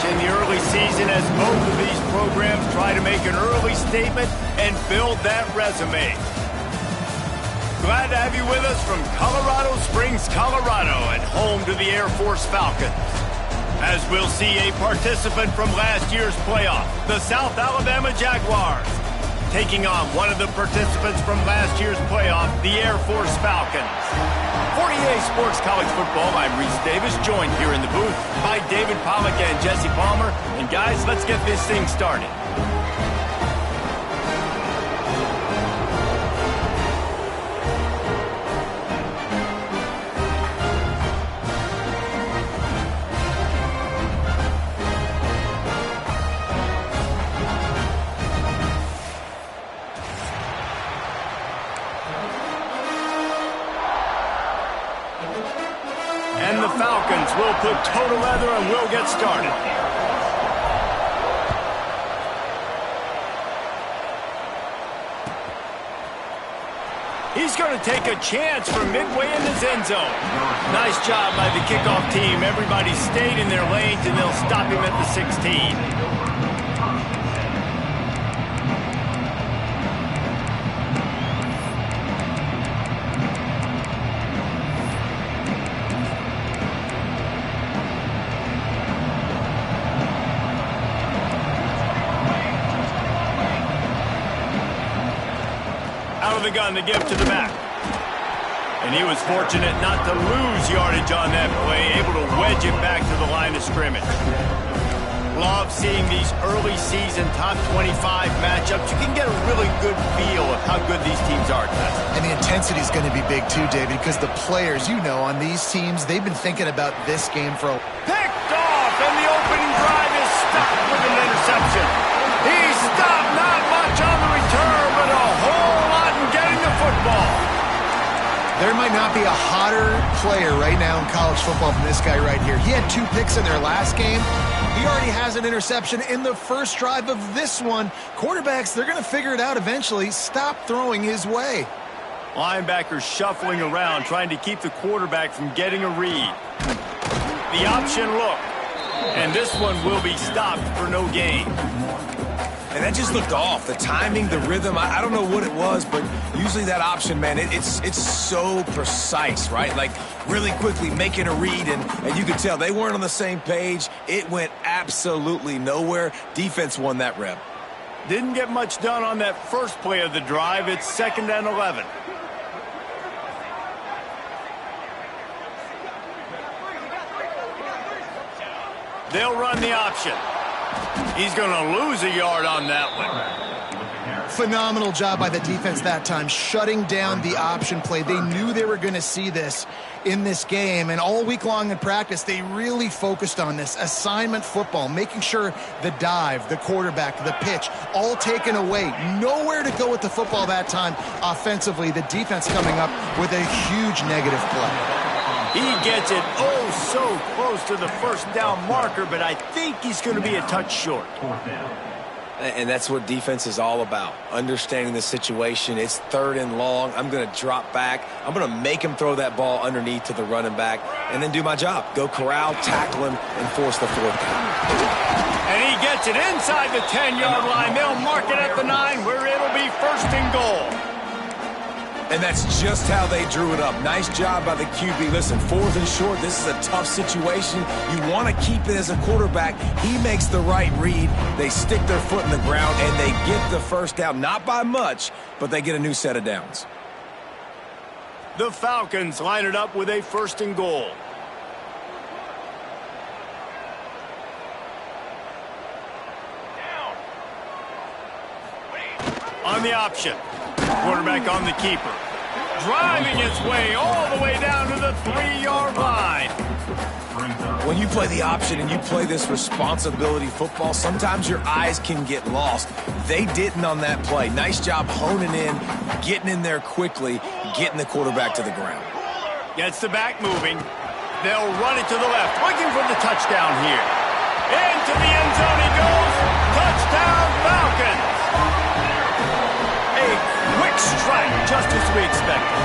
in the early season as both of these programs try to make an early statement and build that resume. Glad to have you with us from Colorado Springs, Colorado, and home to the Air Force Falcons. As we'll see a participant from last year's playoff, the South Alabama Jaguars, taking on one of the participants from last year's playoff, the Air Force Falcons. For EA Sports College Football, I'm Reese Davis, joined here in the booth by David Pollack and Jesse Palmer. And guys, let's get this thing started. And the Falcons will put toe to leather and we'll get started. He's going to take a chance from midway in his end zone. Nice job by the kickoff team. Everybody stayed in their lanes and they'll stop him at the 16. The gun to give to the back. And he was fortunate not to lose yardage on that play, able to wedge it back to the line of scrimmage. Love seeing these early season top 25 matchups. You can get a really good feel of how good these teams are, guys. And the intensity is going to be big too, David, because the players, you know, on these teams, they've been thinking about this game for a... Picked off, and the opening drive is stopped with an interception. He stopped not much on the return, but a whole lot in getting the football. There might not be a hotter player right now in college football than this guy right here. He had 2 picks in their last game. He already has an interception in the first drive of this one. Quarterbacks, they're going to figure it out eventually. Stop throwing his way. Linebackers shuffling around, trying to keep the quarterback from getting a read. The option look. And this one will be stopped for no gain. And that just looked off. The timing, the rhythm, I don't know what it was, but usually that option, man, it's so precise, right? Like really quickly making a read, and you could tell they weren't on the same page. It went absolutely nowhere. Defense won that rep. Didn't get much done on that first play of the drive. It's 2nd and 11. They'll run the option. He's going to lose a yard on that one. Phenomenal job by the defense that time, shutting down the option play. They knew they were going to see this in this game, and all week long in practice, they really focused on this assignment football, making sure the dive, the quarterback, the pitch, all taken away. Nowhere to go with the football that time offensively. The defense coming up with a huge negative play. He gets it so close to the first down marker, but I think he's going to be a touch short. And that's what defense is all about, understanding the situation. It's 3rd and long. I'm going to drop back. I'm going to make him throw that ball underneath to the running back and then do my job. Go corral, tackle him, and force the 4th down. And he gets it inside the 10-yard line. They'll mark it at the 9 where it'll be 1st and goal. And that's just how they drew it up. Nice job by the QB. Listen, 4th and short, this is a tough situation. You want to keep it as a quarterback. He makes the right read. They stick their foot in the ground, and they get the first down. Not by much, but they get a new set of downs. The Falcons line it up with a 1st and goal. On the option. Quarterback on the keeper. Driving its way all the way down to the 3-yard line. When you play the option and you play this responsibility football, sometimes your eyes can get lost. They didn't on that play. Nice job honing in, getting in there quickly, getting the quarterback to the ground. Gets the back moving. They'll run it to the left, looking for the touchdown here. Into the end zone he goes. Touchdown, Falcons. A quick strike just as we expected.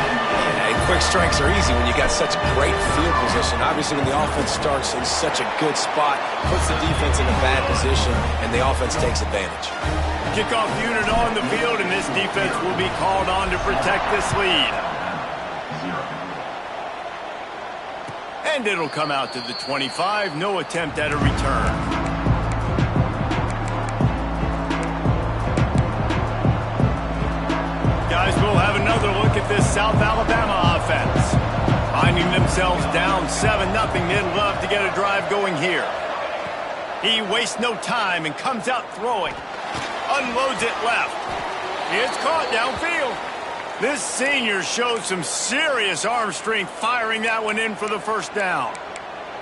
Yeah, quick strikes are easy when you got such great field position. Obviously, when the offense starts in such a good spot, puts the defense in a bad position, and the offense takes advantage. Kickoff unit on the field, and this defense will be called on to protect this lead. And it'll come out to the 25. No attempt at a return. Guys, we'll have another look at this South Alabama offense. Finding themselves down 7-0, they'd love to get a drive going here. He wastes no time and comes out throwing. Unloads it left. It's caught downfield. This senior shows some serious arm strength firing that one in for the first down.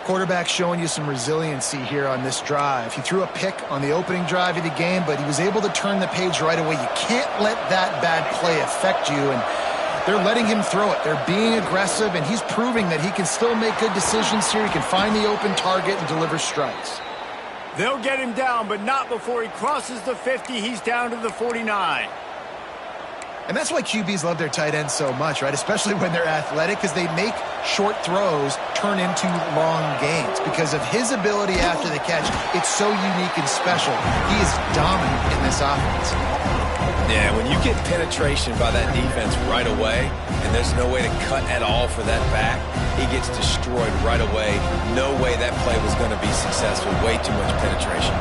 Quarterback showing you some resiliency here on this drive. He threw a pick on the opening drive of the game, but he was able to turn the page right away. You can't let that bad play affect you, and they're letting him throw it. They're being aggressive, and he's proving that he can still make good decisions here. He can find the open target and deliver strikes. They'll get him down, but not before he crosses the 50. He's down to the 49. And that's why QBs love their tight ends so much, right? Especially when they're athletic, because they make short throws turn into long gains. Because of his ability after the catch, it's so unique and special. He is dominant in this offense. Yeah, when you get penetration by that defense right away, and there's no way to cut at all for that back, he gets destroyed right away. No way that play was going to be successful. Way too much penetration.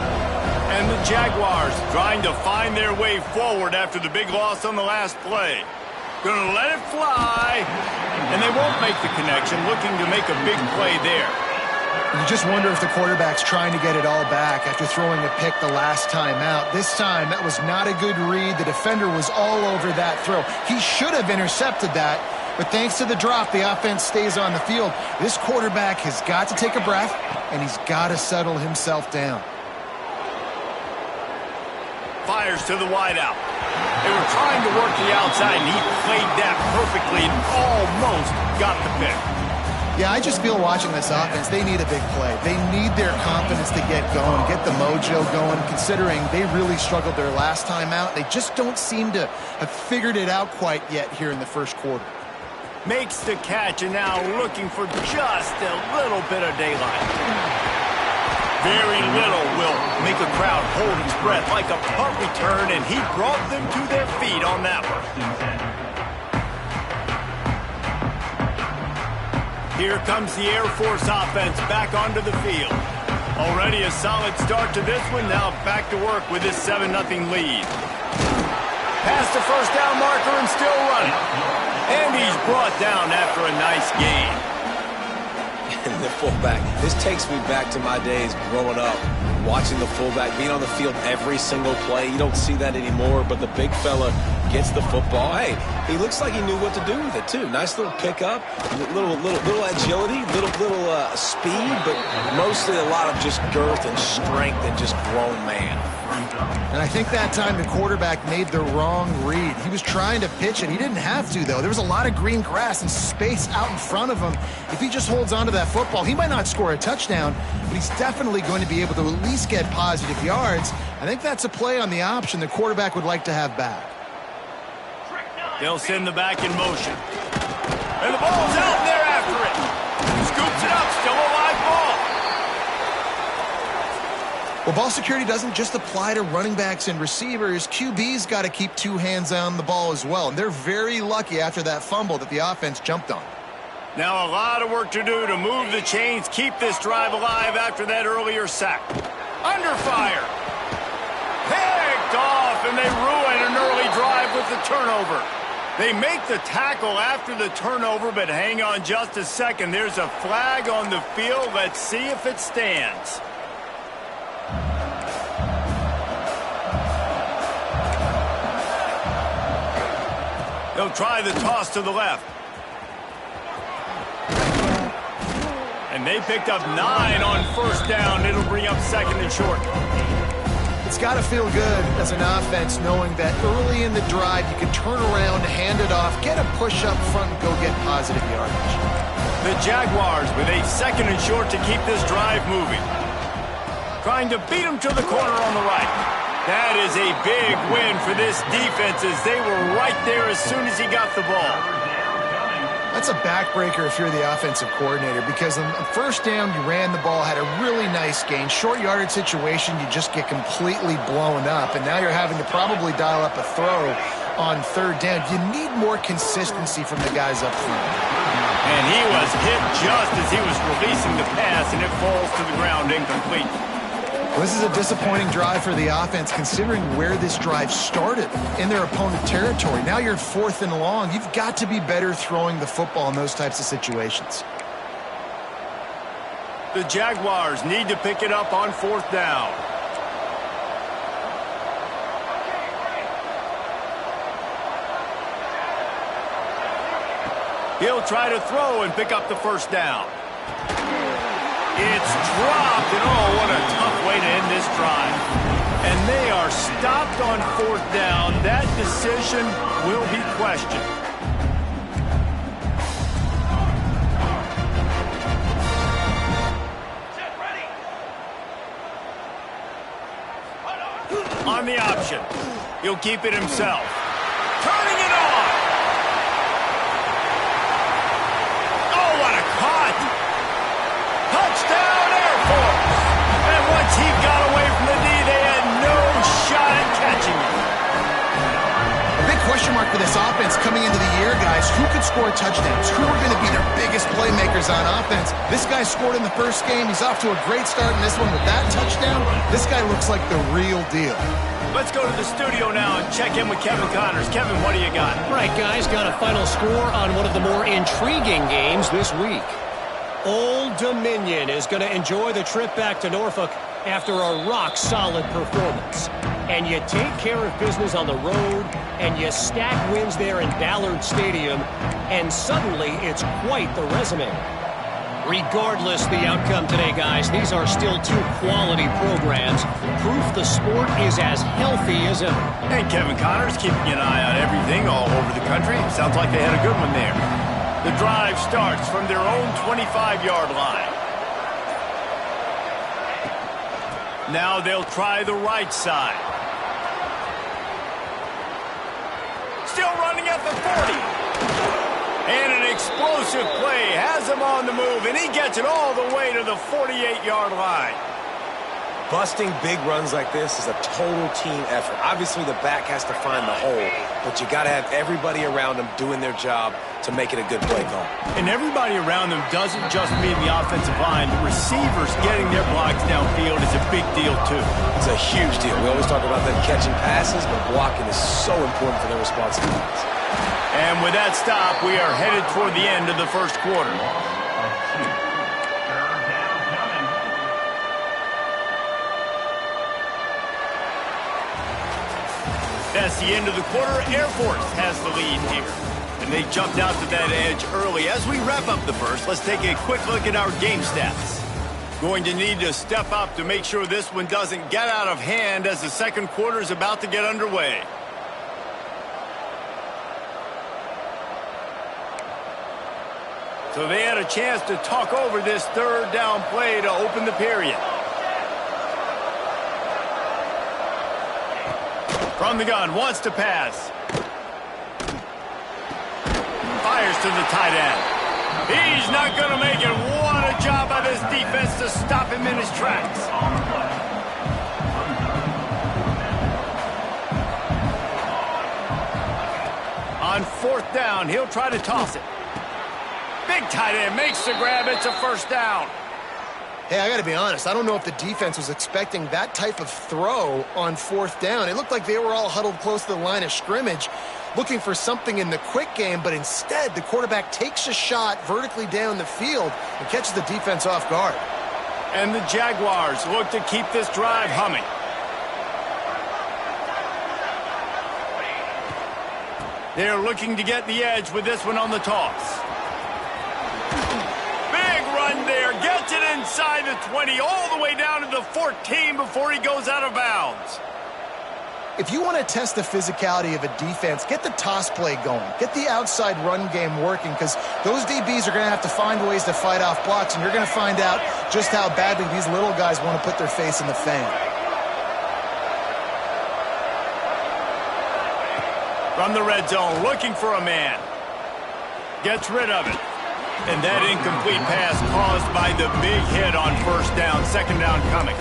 And the Jaguars trying to find their way forward after the big loss on the last play. Gonna let it fly, and they won't make the connection, looking to make a big play there. You just wonder if the quarterback's trying to get it all back after throwing a pick the last time out. This time, that was not a good read. The defender was all over that throw. He should have intercepted that, but thanks to the drop, the offense stays on the field. This quarterback has got to take a breath, and he's got to settle himself down. Fires to the wideout. They were trying to work the outside, and he played that perfectly and almost got the pick. Yeah, I just feel watching this offense, they need a big play. They need their confidence to get going, get the mojo going, considering they really struggled their last time out. They just don't seem to have figured it out quite yet here in the first quarter. Makes the catch, and now looking for just a little bit of daylight. Very little will make a crowd hold its breath like a punt return, and he brought them to their feet on that one. Here comes the Air Force offense back onto the field. Already a solid start to this one, now back to work with this 7-0 lead. Past the first down marker and still running. And he's brought down after a nice gain. The fullback. This takes me back to my days growing up, watching the fullback being on the field every single play. You don't see that anymore, but the big fella gets the football. Hey, he looks like he knew what to do with it too. Nice little pickup, little agility, little speed, but mostly a lot of just girth and strength and just grown man. And I think that time the quarterback made the wrong read. He was trying to pitch it. He didn't have to, though. There was a lot of green grass and space out in front of him. If he just holds on to that football, he might not score a touchdown, but he's definitely going to be able to at least get positive yards. I think that's a play on the option the quarterback would like to have back. They'll send the back in motion. And the ball's out, and they're after it. Scoops it up, still a live ball. Well, ball security doesn't just apply to running backs and receivers. QB's got to keep two hands on the ball as well. And they're very lucky after that fumble that the offense jumped on. Now a lot of work to do to move the chains, keep this drive alive after that earlier sack. Under fire. Picked off, and they ruin an early drive with the turnover. They make the tackle after the turnover, but hang on just a second. There's a flag on the field. Let's see if it stands. They'll try the toss to the left. And they picked up 9 on first down. It'll bring up second and short. It's got to feel good as an offense knowing that early in the drive you can turn around, hand it off, get a push up front, and go get positive yardage. The Jaguars with a second and short to keep this drive moving. Trying to beat him to the corner on the right. That is a big win for this defense as they were right there as soon as he got the ball. That's a backbreaker if you're the offensive coordinator, because on first down, you ran the ball, had a really nice gain. Short yardage situation, you just get completely blown up, and now you're having to probably dial up a throw on third down. You need more consistency from the guys up front. And he was hit just as he was releasing the pass, and it falls to the ground incomplete. This is a disappointing drive for the offense, considering where this drive started in their opponent territory. Now you're 4th and long. You've got to be better throwing the football in those types of situations. The Jaguars need to pick it up on 4th down. He'll try to throw and pick up the first down. It's dropped, and oh, what a tough way to end this drive. And they are stopped on 4th down. That decision will be questioned. On the option. He'll keep it himself. Turning it on. Oh, what a cut. Touchdown, Air Force! And once he got away from the knee, they had no shot at catching him. A big question mark for this offense coming into the year, guys. Who could score touchdowns? Who are going to be their biggest playmakers on offense? This guy scored in the first game. He's off to a great start in this one with that touchdown. This guy looks like the real deal. Let's go to the studio now and check in with Kevin Connors. Kevin, what do you got? All right, guys, got a final score on one of the more intriguing games this week. Old Dominion is going to enjoy the trip back to Norfolk after a rock-solid performance. And you take care of business on the road, and you stack wins there in Ballard Stadium, and suddenly it's quite the resume. Regardless the outcome today, guys, these are still two quality programs. Proof the sport is as healthy as ever. And Kevin Connors keeping an eye on everything all over the country. Sounds like they had a good one there. The drive starts from their own 25-yard line. Now they'll try the right side. Still running at the 40. And an explosive play has him on the move, and he gets it all the way to the 48-yard line. Busting big runs like this is a total team effort. Obviously, the back has to find the hole, but you got to have everybody around them doing their job to make it a good play call. And everybody around them doesn't just mean the offensive line. The receivers getting their blocks downfield is a big deal, too. It's a huge deal. We always talk about them catching passes, but blocking is so important for their responsibilities. And with that stop, we are headed toward the end of the first quarter. That's the end of the quarter. Air Force has the lead here. And they jumped out to that edge early. As we wrap up the first, let's take a quick look at our game stats. Going to need to step up to make sure this one doesn't get out of hand as the second quarter is about to get underway. So they had a chance to talk over this third down play to open the period. From the gun, wants to pass. Fires to the tight end. He's not going to make it. What a job by this defense to stop him in his tracks. On 4th down, he'll try to toss it. Big tight end makes the grab. It's a first down. Hey, I got to be honest. I don't know if the defense was expecting that type of throw on 4th down. It looked like they were all huddled close to the line of scrimmage, looking for something in the quick game, but instead the quarterback takes a shot vertically down the field and catches the defense off guard. And the Jaguars look to keep this drive humming. They're looking to get the edge with this one on the toss. There, gets it inside the 20, all the way down to the 14 before he goes out of bounds. If you want to test the physicality of a defense, get the toss play going. Get the outside run game working, because those DBs are going to have to find ways to fight off blocks, and you're going to find out just how badly these little guys want to put their face in the fan. From the red zone, looking for a man. Gets rid of it. And that incomplete pass caused by the big hit on first down. Second down coming.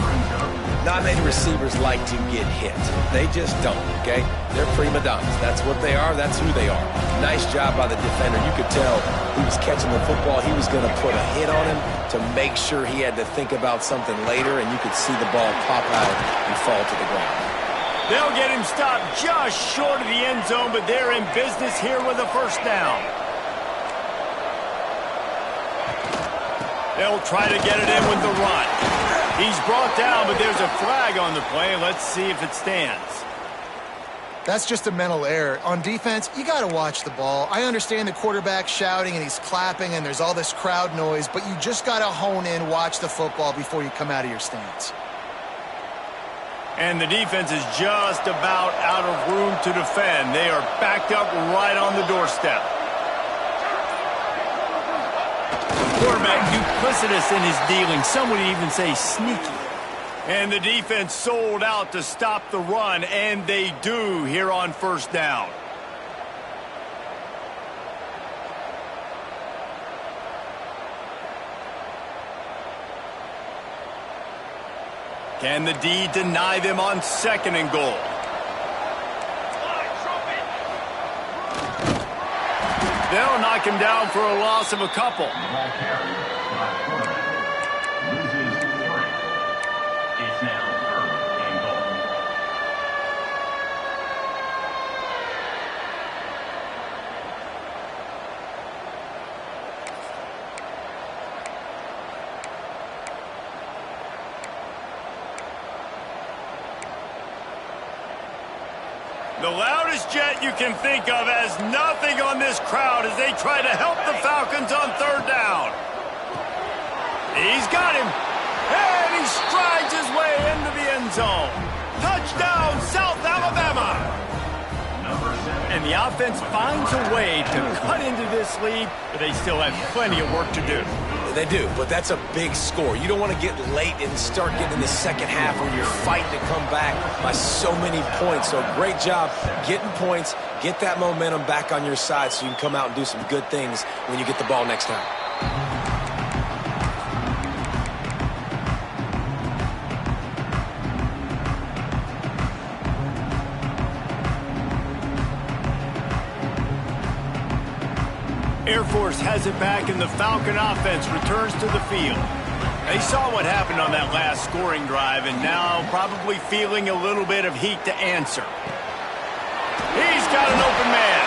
Not many receivers like to get hit. They just don't, okay? They're prima donnas. That's what they are. That's who they are. Nice job by the defender. You could tell he was catching the football. He was going to put a hit on him to make sure he had to think about something later, and you could see the ball pop out and fall to the ground. They'll get him stopped just short of the end zone, but they're in business here with a first down. They'll try to get it in with the run. He's brought down, but there's a flag on the play. Let's see if it stands. That's just a mental error. On defense, you got to watch the ball. I understand the quarterback shouting and he's clapping and there's all this crowd noise, but you just got to hone in, watch the football before you come out of your stance. And the defense is just about out of room to defend. They are backed up right on the doorstep. Quarterback duplicitous in his dealing. Some would even say sneaky. And the defense sold out to stop the run, and they do here on first down. Can the D deny them on second and goal? They'll knock him down for a loss of a couple. The loudest jet you can think of has nothing on this crowd as they try to help the Falcons on third down. He's got him. And he strides his way into the end zone. Touchdown, South Alabama. And the offense finds a way to cut into this lead, but they still have plenty of work to do. They do, but that's a big score. You don't want to get late and start getting in the second half where you're fighting to come back by so many points. So great job getting points, get that momentum back on your side so you can come out and do some good things when you get the ball next time. Air Force has it back, and the Falcon offense returns to the field. They saw what happened on that last scoring drive, and now probably feeling a little bit of heat to answer. He's got an open man.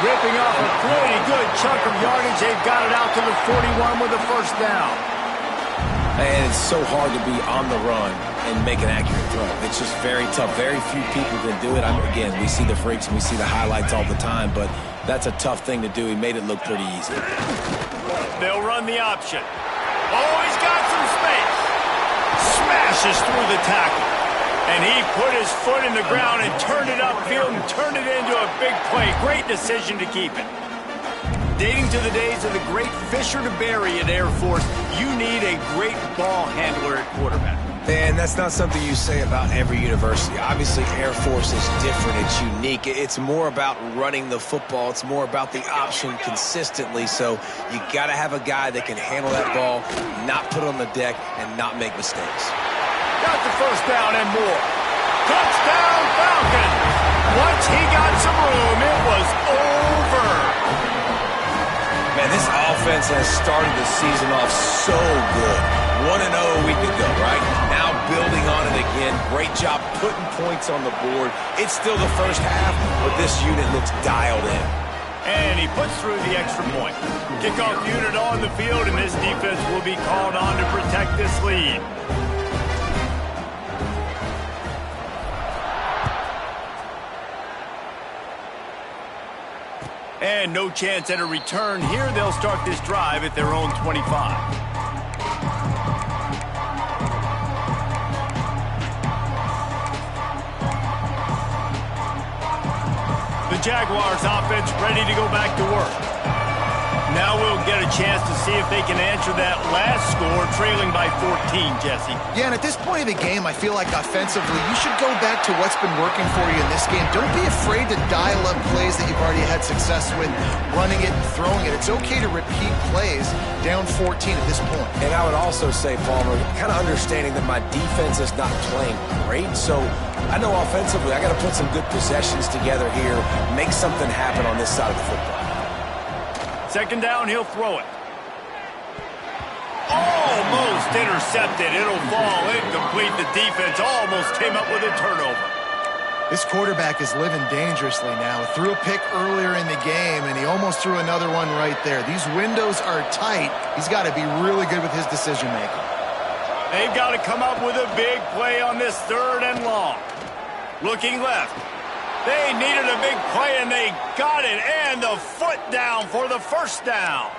Ripping off a pretty good chunk of yardage. They've got it out to the 41 with a first down. And it's so hard to be on the run and make an accurate throw. It's just very tough. Very few people can do it. Again, we see the freaks and we see the highlights all the time, but that's a tough thing to do. He made it look pretty easy. They'll run the option. Oh, he's got some space. Smashes through the tackle. And he put his foot in the ground and turned it upfield and turned it into a big play. Great decision to keep it. Dating to the days of the great Fisher to Berry at Air Force, you need a great ball handler at quarterback. And that's not something you say about every university. Obviously, Air Force is different. It's unique. It's more about running the football. It's more about the option consistently. So you got to have a guy that can handle that ball, not put it on the deck, and not make mistakes. Got the first down and more. Touchdown, Falcons! Once he got some room, it was over. Man, this offense has started the season off so good. 1-0 a week ago, right? Now building on it again. Great job putting points on the board. It's still the first half, but this unit looks dialed in. And he puts through the extra point. Kickoff unit on the field, and this defense will be called on to protect this lead. And no chance at a return here. They'll start this drive at their own 25. The Jaguars offense ready to go back to work. Now we'll get a chance to see if they can answer that last score, trailing by 14, Jesse. Yeah, and at this point of the game, I feel like offensively, you should go back to what's been working for you in this game. Don't be afraid to dial up plays that you've already had success with, running it and throwing it. It's okay to repeat plays down 14 at this point. And I would also say, Palmer, kind of understanding that my defense is not playing great, so I know offensively I got to put some good possessions together here, make something happen on this side of the football. Second down, he'll throw it. Almost intercepted. It'll fall incomplete. The defense almost came up with a turnover. This quarterback is living dangerously now. Threw a pick earlier in the game, and he almost threw another one right there. These windows are tight. He's got to be really good with his decision-making. They've got to come up with a big play on this 3rd and long. Looking left. They needed a big play, and they got it. And the foot down for the first down.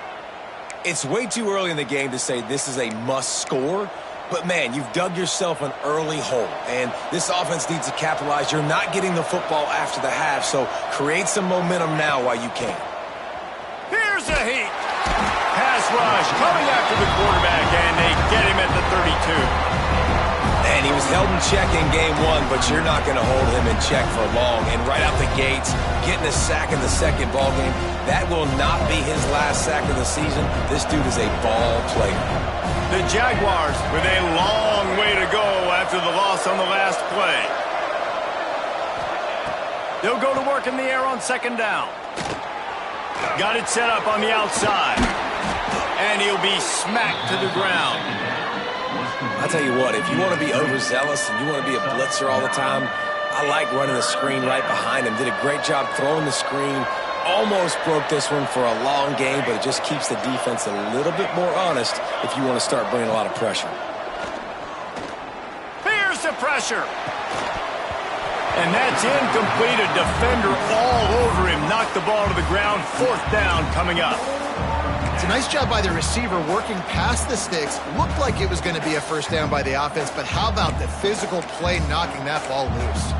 It's way too early in the game to say this is a must score. But, man, you've dug yourself an early hole. And this offense needs to capitalize. You're not getting the football after the half, so create some momentum now while you can. Here's a heat. Pass rush coming after the quarterback, and they get him at the 32. And he was held in check in game 1, but you're not going to hold him in check for long. And right out the gates, getting a sack in the second ball game, that will not be his last sack of the season. This dude is a ball player. The Jaguars with a long way to go after the loss on the last play. They'll go to work in the air on second down. Got it set up on the outside. And he'll be smacked to the ground. I'll tell you what, if you want to be overzealous and you want to be a blitzer all the time, I like running the screen right behind him. Did a great job throwing the screen. Almost broke this one for a long game, but it just keeps the defense a little bit more honest if you want to start bringing a lot of pressure. Here's the pressure. And that's incomplete. A defender all over him. Knocked the ball to the ground. 4th down coming up. It's a nice job by the receiver working past the sticks. Looked like it was going to be a first down by the offense, but how about the physical play knocking that ball loose?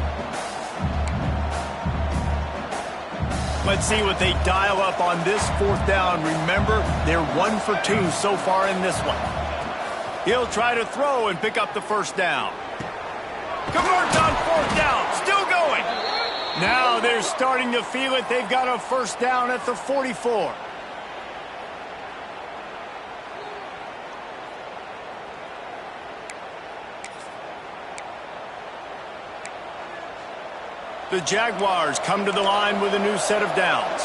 Let's see what they dial up on this 4th down. Remember, they're 1 for 2 so far in this one. He'll try to throw and pick up the first down. Converts on 4th down. Still going. Now they're starting to feel it. They've got a first down at the 44. The Jaguars come to the line with a new set of downs.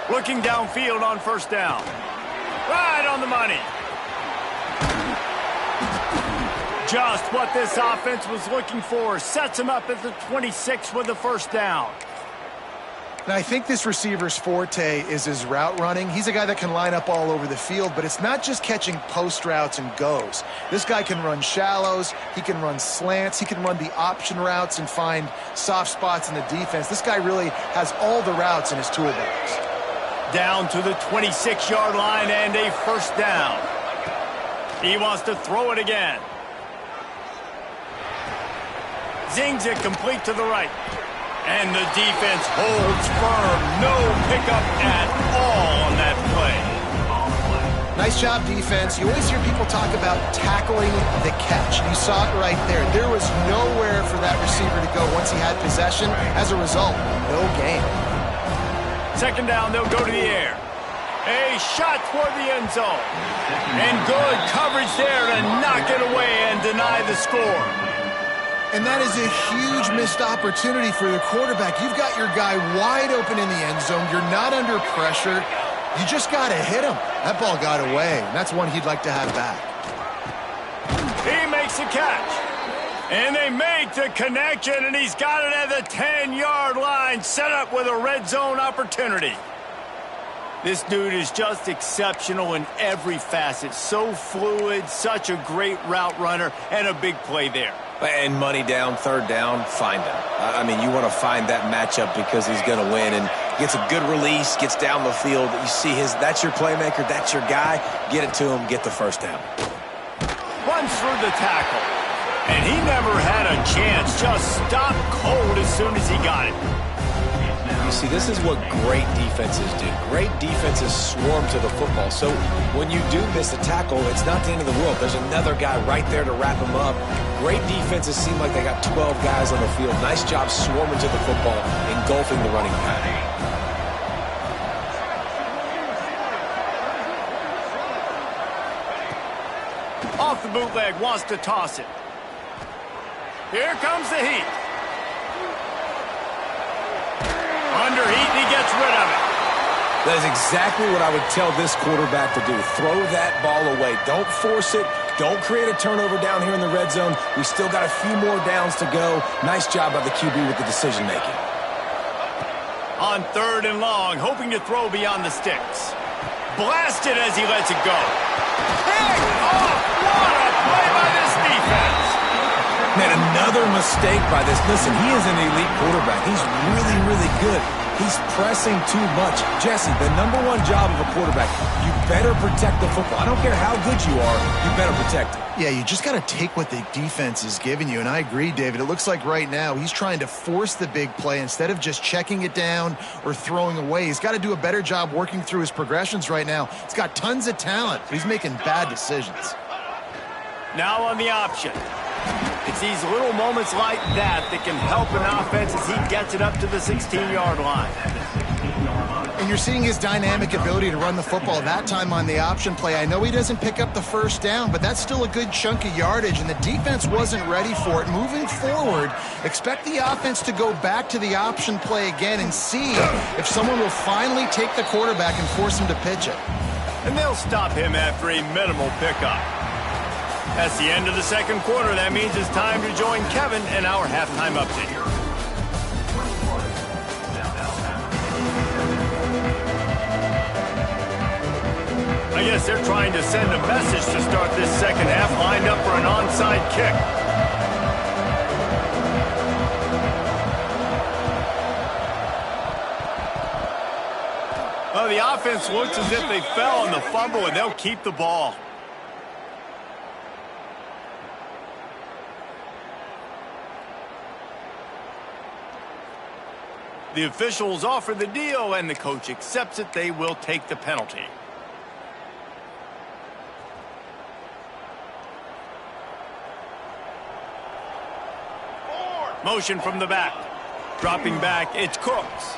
Looking downfield on first down. Right on the money. Just what this offense was looking for. Sets him up at the 26 with the first down. Now, I think this receiver's forte is his route running. He's a guy that can line up all over the field, but it's not just catching post routes and goes. This guy can run shallows, he can run slants, he can run the option routes and find soft spots in the defense. This guy really has all the routes in his toolbox. Down to the 26-yard line and a first down. He wants to throw it again. Zings it complete to the right. And the defense holds firm. No pickup at all on that play. Nice job, defense. You always hear people talk about tackling the catch. You saw it right there. There was nowhere for that receiver to go once he had possession. As a result, no gain. Second down, they'll go to the air. A shot toward the end zone. And good coverage there to knock it away and deny the score. And that is a huge missed opportunity for the quarterback. You've got your guy wide open in the end zone. You're not under pressure. You just got to hit him. That ball got away, and that's one he'd like to have back. He makes a catch. And they make the connection, and he's got it at the 10-yard line, set up with a red zone opportunity. This dude is just exceptional in every facet. So fluid, such a great route runner, and a big play there. And money down, third down, find him. I mean, you want to find that matchup because he's going to win and gets a good release, gets down the field. You see that's your playmaker, that's your guy. Get it to him, get the first down. runs through the tackle. And he never had a chance. Just stopped cold as soon as he got it. You see, this is what great defenses do. Great defenses swarm to the football. So when you do miss a tackle, it's not the end of the world. There's another guy right there to wrap him up. Great defenses seem like they got 12 guys on the field. Nice job swarming to the football, engulfing the running back. Off the bootleg, wants to toss it. Here comes the heat. Under heat, and he gets rid of it. That is exactly what I would tell this quarterback to do. Throw that ball away. Don't force it. Don't create a turnover down here in the red zone. We still got a few more downs to go. Nice job by the QB with the decision-making. On 3rd and long, hoping to throw beyond the sticks. Blasted as he lets it go. Pick off! What a play by this defense! Man, another mistake by this. Listen, he is an elite quarterback. He's really, really good. He's pressing too much. Jesse, the #1 job of a quarterback, you better protect the football. I don't care how good you are, you better protect it. Yeah, you just got to take what the defense is giving you, and I agree, David. It looks like right now he's trying to force the big play instead of just checking it down or throwing away. He's got to do a better job working through his progressions right now. He's got tons of talent, but he's making bad decisions. Now on the option. It's these little moments like that that can help an offense as he gets it up to the 16-yard line. And you're seeing his dynamic ability to run the football that time on the option play. I know he doesn't pick up the first down, but that's still a good chunk of yardage, and the defense wasn't ready for it. Moving forward, expect the offense to go back to the option play again and see if someone will finally take the quarterback and force him to pitch it. And they'll stop him after a minimal pickup. That's the end of the second quarter. That means it's time to join Kevin in our halftime update. I guess they're trying to send a message to start this second half, lined up for an onside kick. Well, the offense looks as if they fell on the fumble, and they'll keep the ball. The officials offer the deal, and the coach accepts it. They will take the penalty. Motion from the back. Dropping back, it's Cooks.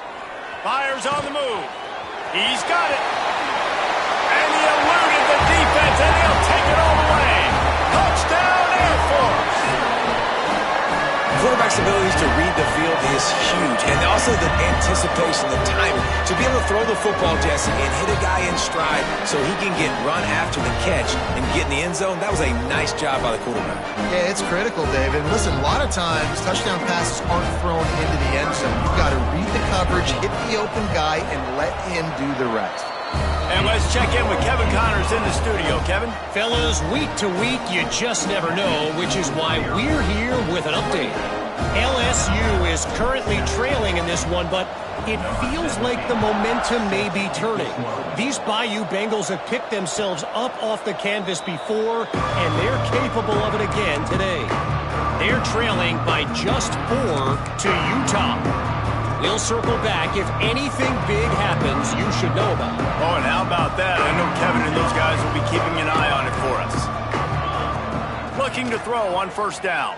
Fires on the move. He's got it. And he eluded the defense, and he'll take it all the way. Touchdown, Air Force. Quarterback's abilities to read the field is huge, and also the anticipation, the timing. To be able to throw the football, Jesse, and hit a guy in stride so he can get run after the catch and get in the end zone, that was a nice job by the quarterback. Yeah, it's critical, David. Listen, a lot of times touchdown passes aren't thrown into the end zone. You've got to read the coverage, hit the open guy, and let him do the rest. And let's check in with Kevin Connors in the studio. Kevin? Fellas, week to week, you just never know, which is why we're here with an update. LSU is currently trailing in this one, but it feels like the momentum may be turning. These Bayou Bengals have picked themselves up off the canvas before, and they're capable of it again today. They're trailing by just 4 to Utah. We'll circle back. If anything big happens, you should know about it. Oh, and how about that? I know Kevin and those guys will be keeping an eye on it for us. Looking to throw on first down.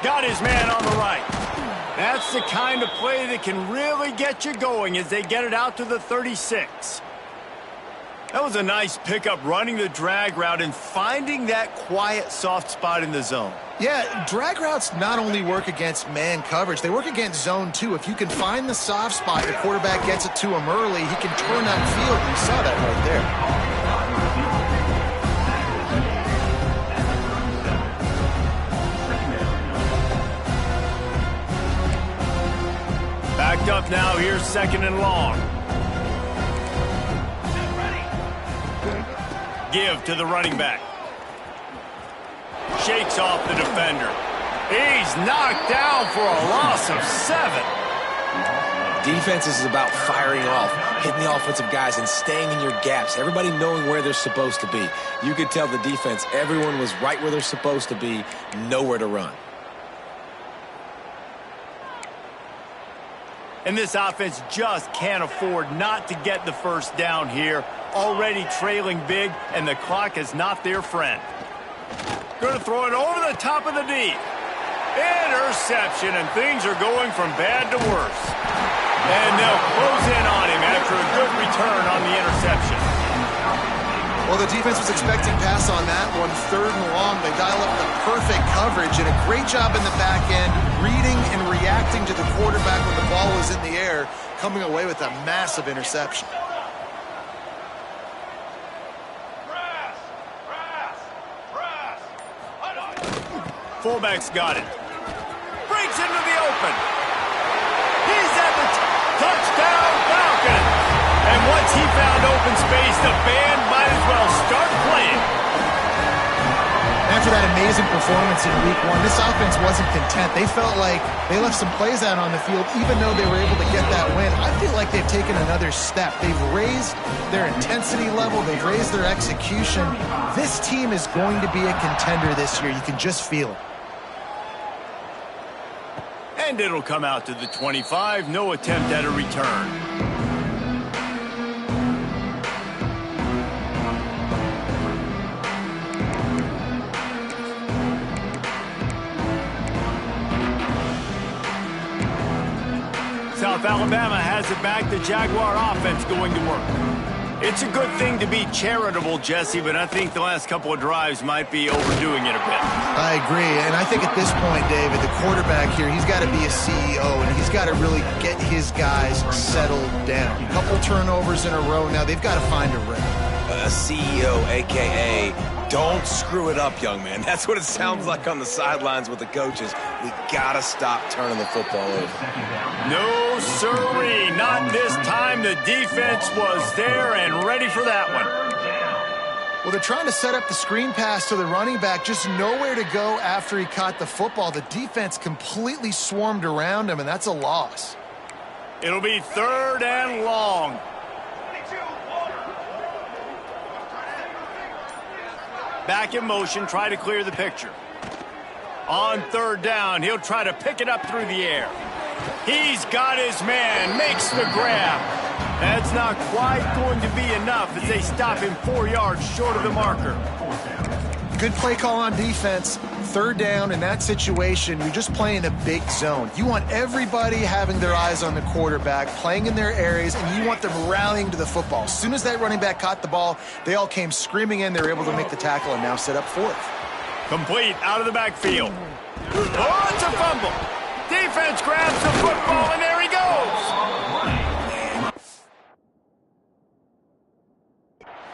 Got his man on the right. That's the kind of play that can really get you going as they get it out to the 36. That was a nice pickup, running the drag route and finding that quiet, soft spot in the zone. Yeah, drag routes not only work against man coverage, they work against zone too. If you can find the soft spot, the quarterback gets it to him early, he can turn upfield. You saw that right there. Backed up now, here's 2nd and long. Give to the running back. Shakes off the defender. He's knocked down for a loss of 7. Defense is about firing off, hitting the offensive guys, and staying in your gaps. Everybody knowing where they're supposed to be. You could tell the defense, everyone was right where they're supposed to be, nowhere to run. And this offense just can't afford not to get the first down here. Already trailing big, and the clock is not their friend. Going to throw it over the top of the D. Interception, and things are going from bad to worse. And they'll close in on him after a good return on the interception. Well, the defense was expecting pass on that one, 3rd and long. They dial up the perfect coverage and a great job in the back end, reading and reacting to the quarterback when the ball was in the air, coming away with a massive interception. Fullback's got it. Breaks into the open. He's at the touchdown Falcons. And once he found open space, the band might as well start playing. After that amazing performance in week 1, this offense wasn't content. They felt like they left some plays out on the field, even though they were able to get that win. I feel like they've taken another step. They've raised their intensity level. They've raised their execution. This team is going to be a contender this year. You can just feel it. And it'll come out to the 25. No attempt at a return. South Alabama has it back. The Jaguar offense going to work. It's a good thing to be charitable, Jesse, but I think the last couple of drives might be overdoing it a bit. I agree, and I think at this point, David, the quarterback here, he's got to be a CEO, and he's got to really get his guys settled down. A couple turnovers in a row now. They've got to find a rhythm. A CEO, a.k.a. don't screw it up, young man. That's what it sounds like on the sidelines with the coaches. We got to stop turning the football over. No, sirree. Not this time. The defense was there and ready for that one. Well, they're trying to set up the screen pass to the running back. Just nowhere to go after he caught the football. The defense completely swarmed around him, and that's a loss. It'll be 3rd and long. Back in motion, try to clear the picture. On 3rd down, he'll try to pick it up through the air. He's got his man, makes the grab. That's not quite going to be enough as they stop him 4 yards short of the marker. Good play call on defense. 3rd down in that situation, you're just playing a big zone. You want everybody having their eyes on the quarterback, playing in their areas, and you want them rallying to the football. As soon as that running back caught the ball, they all came screaming in. They were able to make the tackle and now set up 4th. Complete out of the backfield. Oh, it's a fumble. Defense grabs the football, and there he goes.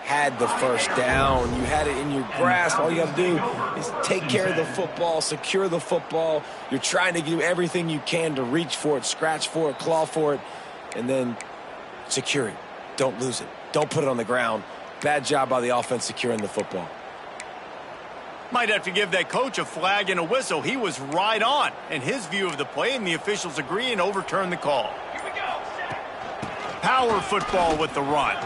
Had the first down. You had it in your grasp. All you have to do is take care of the football, secure the football. You're trying to do everything you can to reach for it, scratch for it, claw for it, and then secure it. Don't lose it. Don't put it on the ground. Bad job by the offense securing the football. Might have to give that coach a flag and a whistle. He was right on in his view of the play, and the officials agree and overturn the call. Here we go. Power football with the run.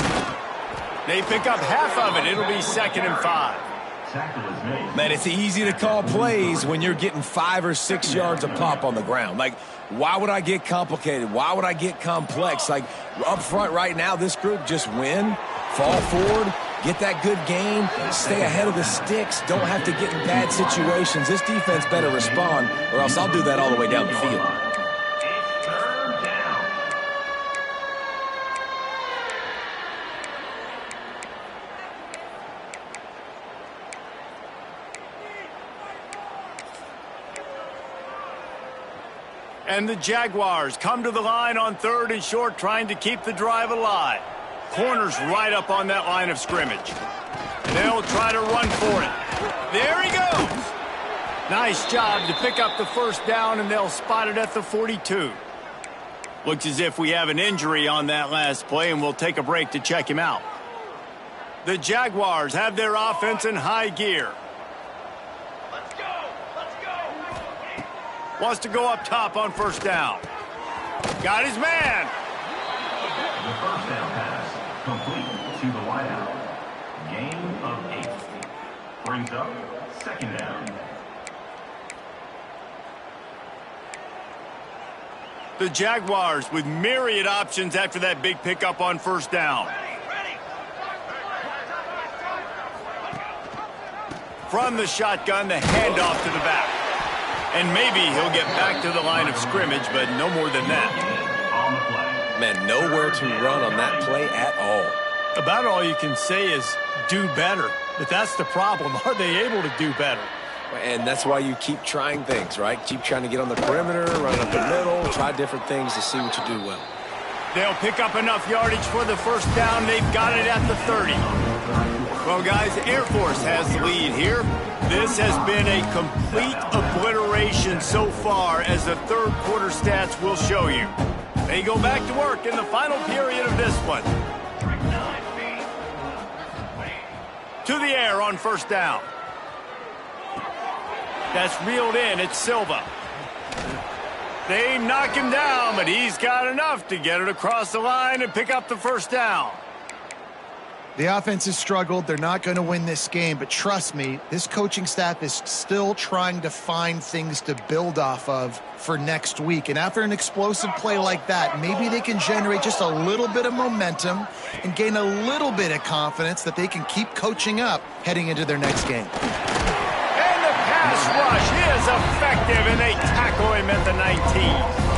They pick up half of it. It'll be 2nd and 5. Man, it's easy to call plays when you're getting 5 or 6 yards a pop on the ground. Like, why would I get complicated? Why would I get complex? Like, up front right now, this group just win, fall forward, get that good game, stay ahead of the sticks, don't have to get in bad situations. This defense better respond, or else I'll do that all the way down the field. And the Jaguars come to the line on 3rd and short, trying to keep the drive alive. Corners right up on that line of scrimmage. They'll try to run for it. There he goes. Nice job to pick up the first down, and they'll spot it at the 42. Looks as if we have an injury on that last play, and we'll take a break to check him out. The Jaguars have their offense in high gear. Wants to go up top on 1st down. Got his man. The first down pass, complete to the wideout. Gain of 8. Brings up second down. The Jaguars with myriad options after that big pickup on first down. From the shotgun, the handoff to the back. And maybe he'll get back to the line of scrimmage, but no more than that. Man, nowhere to run on that play at all. About all you can say is do better. But that's the problem. Are they able to do better? And that's why you keep trying things, right? Keep trying to get on the perimeter, run up the middle, try different things to see what you do well. They'll pick up enough yardage for the first down. They've got it at the 30. Well, guys, Air Force has the lead here. This has been a complete obliteration so far, as the third quarter stats will show you. They go back to work in the final period of this one. To the air on first down. That's reeled in. It's Silva. They knock him down, but he's got enough to get it across the line and pick up the first down. The offense has struggled. They're not going to win this game, but trust me, this coaching staff is still trying to find things to build off of for next week. And after an explosive play like that, maybe they can generate just a little bit of momentum and gain a little bit of confidence that they can keep coaching up heading into their next game. And the pass rush is effective, and they tackle him at the 19.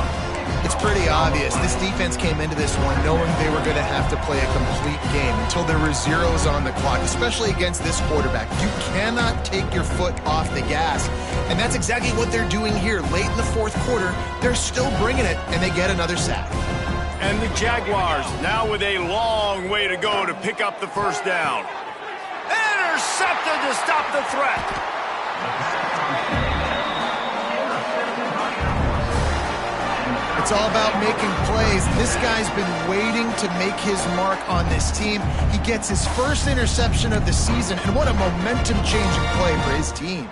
It's pretty obvious. This defense came into this one knowing they were going to have to play a complete game until there were zeros on the clock, especially against this quarterback. You cannot take your foot off the gas, and that's exactly what they're doing here. Late in the fourth quarter, they're still bringing it, and they get another sack. And the Jaguars now with a long way to go to pick up the first down. Intercepted to stop the threat. It's all about making plays. This guy's been waiting to make his mark on this team. He gets his first interception of the season, and what a momentum-changing play for his team.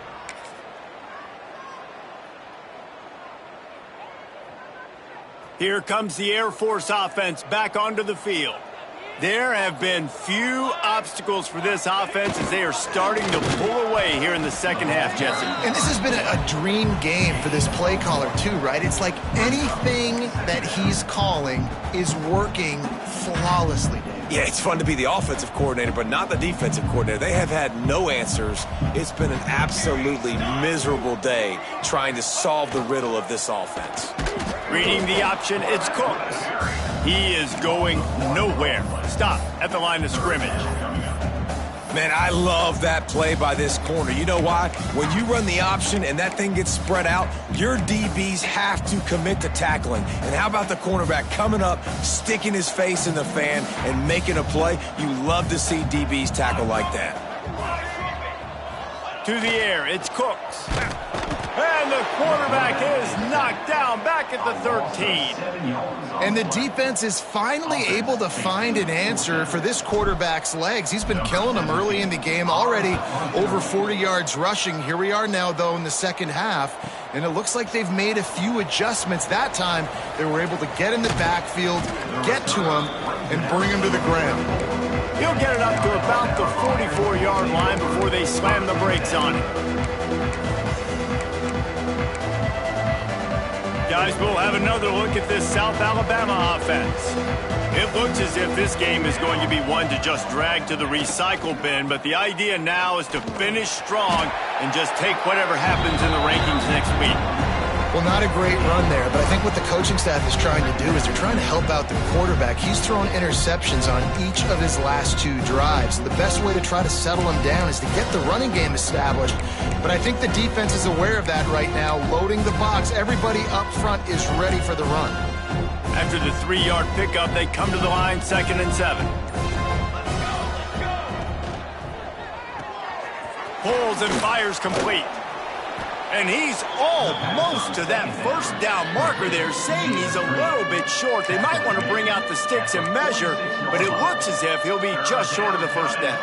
Here comes the Air Force offense back onto the field. There have been few obstacles for this offense as they are starting to pull away here in the second half, Jesse. And this has been a dream game for this play caller too, right? It's like anything that he's calling is working flawlessly, Dave. Yeah, it's fun to be the offensive coordinator, but not the defensive coordinator. They have had no answers. It's been an absolutely miserable day trying to solve the riddle of this offense. Reading the option, it's Cooks. He is going nowhere. Stop at the line of scrimmage. Man, I love that play by this corner. You know why? When you run the option and that thing gets spread out, your DBs have to commit to tackling. And how about the cornerback coming up, sticking his face in the fan, and making a play? You love to see DBs tackle like that. To the air, it's Cooks. And the quarterback is knocked down back at the 13. And the defense is finally able to find an answer for this quarterback's legs. He's been killing them early in the game, already over 40 yards rushing. Here we are now, though, in the second half. And it looks like they've made a few adjustments. That time, they were able to get in the backfield, get to him, and bring him to the ground. He'll get it up to about the 44-yard line before they slam the brakes on it. Guys, we'll have another look at this South Alabama offense. It looks as if this game is going to be one to just drag to the recycle bin, but the idea now is to finish strong and just take whatever happens in the rankings next week. Well, not a great run there, but I think what the coaching staff is trying to do is they're trying to help out the quarterback. He's thrown interceptions on each of his last two drives. The best way to try to settle him down is to get the running game established. But I think the defense is aware of that right now, loading the box. Everybody up front is ready for the run. After the 3-yard pickup, they come to the line, 2nd and 7. Pulls and fires complete. And he's almost to that first down marker there, saying he's a little bit short. They might want to bring out the sticks and measure, but it looks as if he'll be just short of the first down.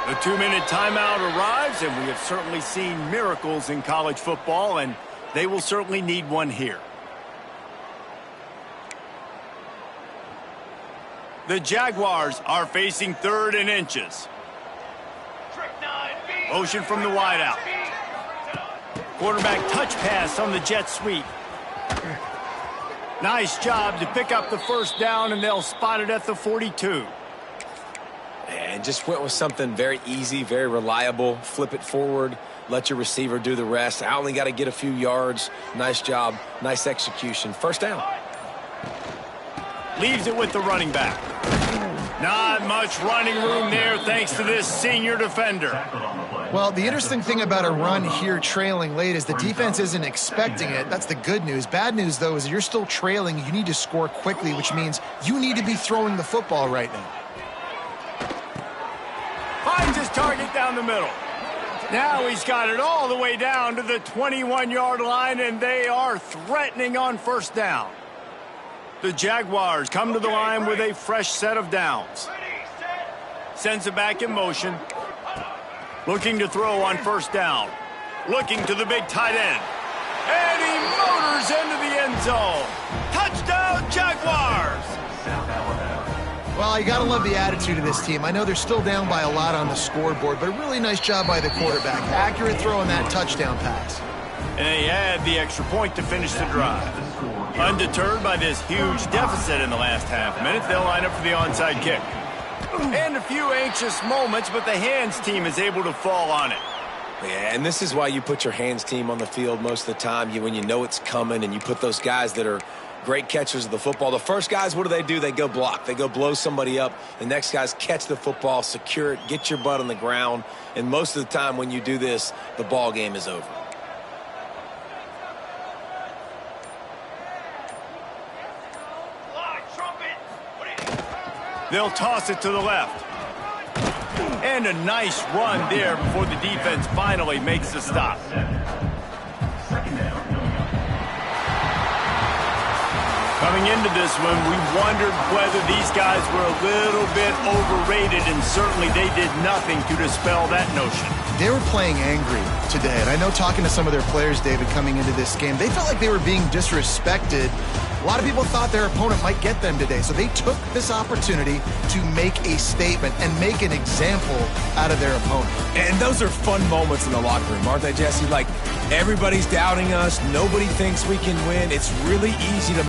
The 2-minute timeout arrives, and we have certainly seen miracles in college football, and they will certainly need one here. The Jaguars are facing 3rd and inches. Motion from the wideout. Quarterback touch pass on the jet sweep. Nice job to pick up the first down, and they'll spot it at the 42. And just went with something very easy, very reliable. Flip it forward, let your receiver do the rest. I only got to get a few yards. Nice job, nice execution. First down. Leaves it with the running back. Not much running room there thanks to this senior defender. Well, the interesting thing about a run here trailing late is the defense isn't expecting it. That's the good news. Bad news, though, is you're still trailing. You need to score quickly, which means you need to be throwing the football right now. Finds his target down the middle. Now he's got it all the way down to the 21-yard line, and they are threatening on first down. The Jaguars come to the line with a fresh set of downs. Sends it back in motion. Looking to throw on first down. Looking to the big tight end. And he motors into the end zone. Touchdown, Jaguars! Well, you got to love the attitude of this team. I know they're still down by a lot on the scoreboard, but a really nice job by the quarterback. Accurate throw on that touchdown pass. And they had the extra point to finish the drive. Undeterred by this huge deficit in the last half minute, they'll line up for the onside kick. And a few anxious moments, but the hands team is able to fall on it. Yeah, and this is why you put your hands team on the field most of the time. When you know it's coming, and you put those guys that are great catchers of the football. The first guys, what do? They go block. They go blow somebody up. The next guys catch the football, secure it, get your butt on the ground. And most of the time when you do this, the ball game is over. They'll toss it to the left. And a nice run there before the defense finally makes the stop. Coming into this one, we wondered whether these guys were a little bit overrated, and certainly they did nothing to dispel that notion. They were playing angry today, and I know talking to some of their players, David, coming into this game, they felt like they were being disrespected. A lot of people thought their opponent might get them today, so they took this opportunity to make a statement and make an example out of their opponent. And those are fun moments in the locker room, aren't they, Jesse? Like, everybody's doubting us. Nobody thinks we can win. It's really easy to